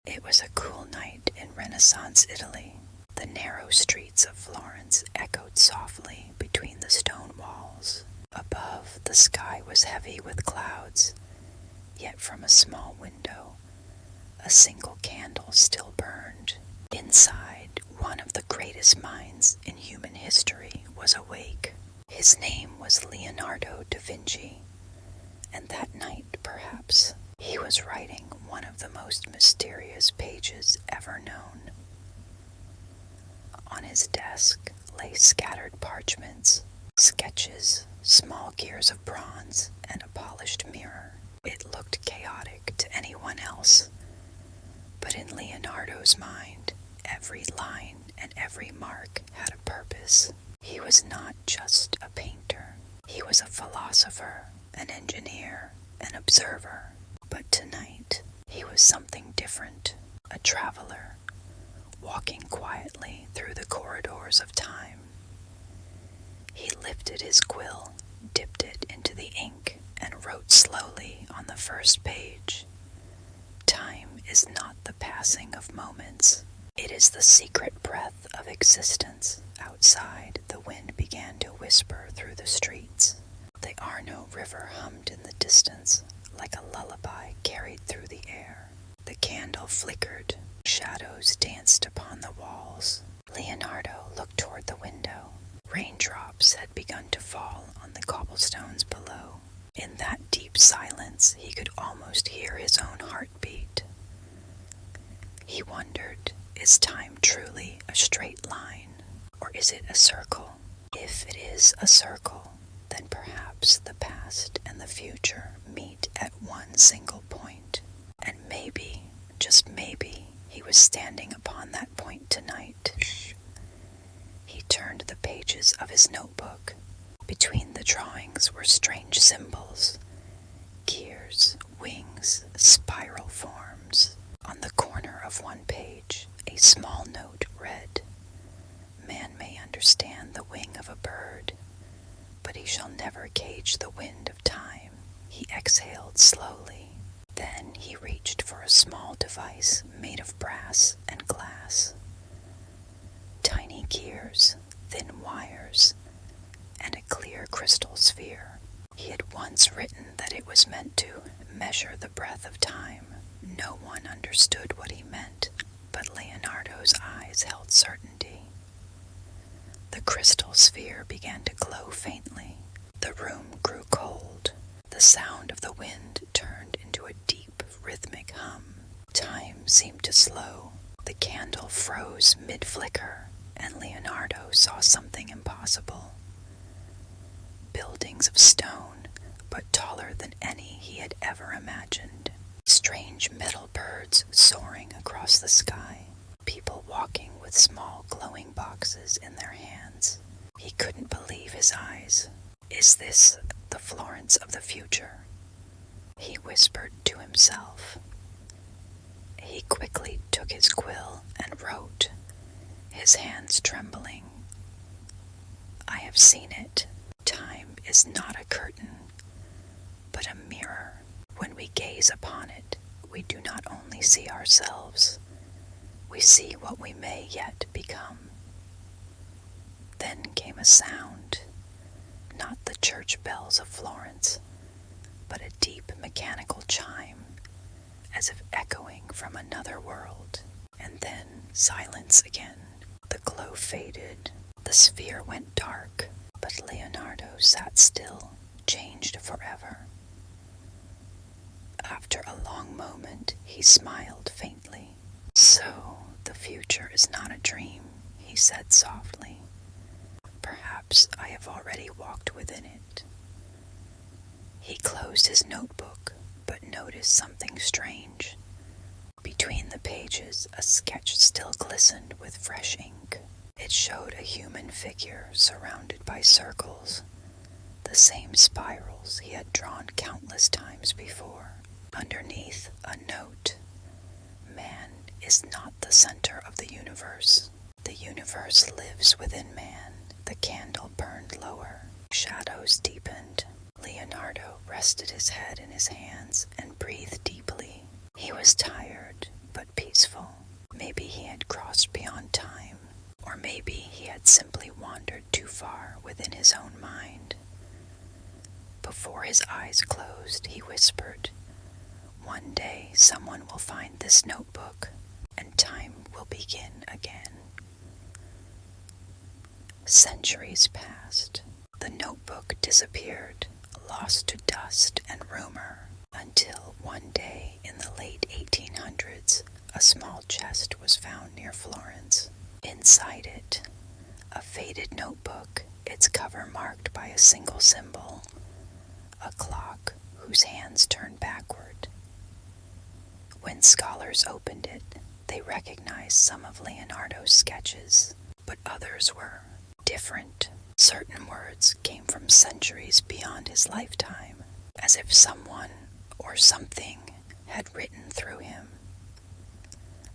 It was a cool night in Renaissance Italy. The narrow streets of Florence echoed softly between the stone walls. Above, the sky was heavy with clouds, yet from a small window, a single candle still burned. Inside, one of the greatest minds in human history was awake. His name was Leonardo da Vinci, and that night, perhaps, he was writing one of the most mysterious pages ever known. On his desk lay scattered parchments, sketches, small gears of bronze, and a polished mirror. It looked chaotic to anyone else, but in Leonardo's mind, every line and every mark had a purpose. He was not just a painter. He was a philosopher, an engineer, an observer. But tonight, he was something different, a traveler, walking quietly through the corridors of time. He lifted his quill, dipped it into the ink, and wrote slowly on the first page. Time is not the passing of moments. It is the secret breath of existence. Outside, the wind began to whisper through the streets. The Arno River hummed in the distance, like a lullaby carried through the air. The candle flickered. Shadows danced upon the walls. Leonardo looked toward the window. Raindrops had begun to fall on the cobblestones below. In that deep silence, he could almost hear his own heartbeat. He wondered, is time truly a straight line, or is it a circle? If it is a circle, then perhaps the past and the future meet at one single point. And maybe, just maybe, he was standing upon that point tonight. He turned the pages of his notebook. Between the drawings were strange symbols, gears, wings, spiral forms. On the corner of one page, a small note read, "Man may understand the wing of a bird, but he shall never gauge the wind of time." He exhaled slowly. Then he reached for a small device made of brass and glass. Tiny gears, thin wires, and a clear crystal sphere. He had once written that it was meant to measure the breath of time. No one understood what he meant, but Leonardo's eyes held certainty. The crystal sphere began to glow faintly. The room grew cold. The sound of the wind turned into a deep, rhythmic hum. Time seemed to slow. The candle froze mid-flicker, and Leonardo saw something impossible. Buildings of stone, but taller than any he had ever imagined. Strange metal birds soaring across the sky. People walking with small glowing boxes in their hands. He couldn't believe his eyes. Is this the Florence of the future? He whispered to himself. He quickly took his quill and wrote, his hands trembling. I have seen it. Time is not a curtain, but a mirror. When we gaze upon it, we do not only see ourselves, we see what we may yet become. Then came a sound, not the church bells of Florence, but a deep mechanical chime, as if echoing from another world. And then silence again. The glow faded. The sphere went dark, but Leonardo sat still, changed forever. After a long moment, he smiled faintly. So, the future is not a dream, he said softly. Perhaps I have already walked within it. He closed his notebook, but noticed something strange. Between the pages, a sketch still glistened with fresh ink. It showed a human figure surrounded by circles, the same spirals he had drawn countless times before. Underneath, a note. Man is not the center of the universe. The universe lives within man. The candle burned lower. Shadows deepened. Leonardo rested his head in his hands and breathed deeply. He was tired, but but peaceful. Maybe he had crossed beyond time, or maybe he had simply wandered too far within his own mind. Before his eyes closed, he whispered, "One day someone will find this notebook, and time will begin again." Centuries passed. The notebook disappeared, lost to dust and rumor, until one day in the late 1800s, a small chest was found near Florence. Inside it, a faded notebook, its cover marked by a single symbol, a clock whose hands turned backward. When scholars opened it, they recognized some of Leonardo's sketches, but others were different. Certain words came from centuries beyond his lifetime, as if someone or something had written through him.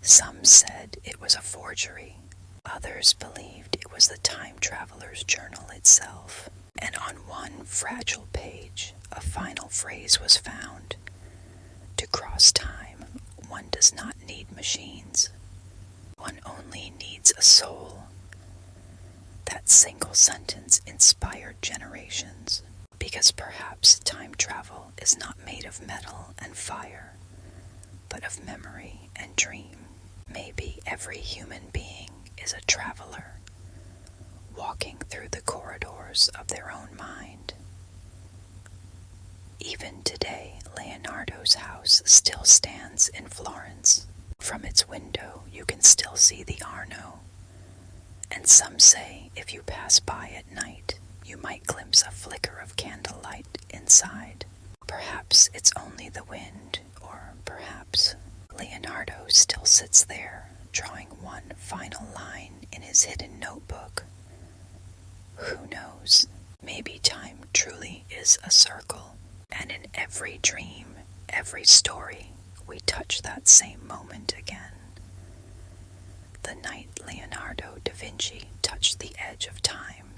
Some said it was a forgery. Others believed it was the time traveler's journal itself. And on one fragile page, a final phrase was found: "To cross time, one does not need machines. One only needs a soul." That single sentence inspired generations, because perhaps time travel is not made of metal and fire, but of memory and dream. Maybe every human being is a traveler, walking through the corridors of their own mind. Even today, Leonardo's house still stands in Florence. From its window, you can still see the Arno. And some say if you pass by at night, you might glimpse a flicker of candlelight inside. Perhaps it's only the wind, or perhaps Leonardo still sits there, drawing one final line in his hidden notebook. Who knows? Maybe time truly is a circle, and in every dream, every story, we touch that same moment again. The night Leonardo da Vinci touched the edge of time,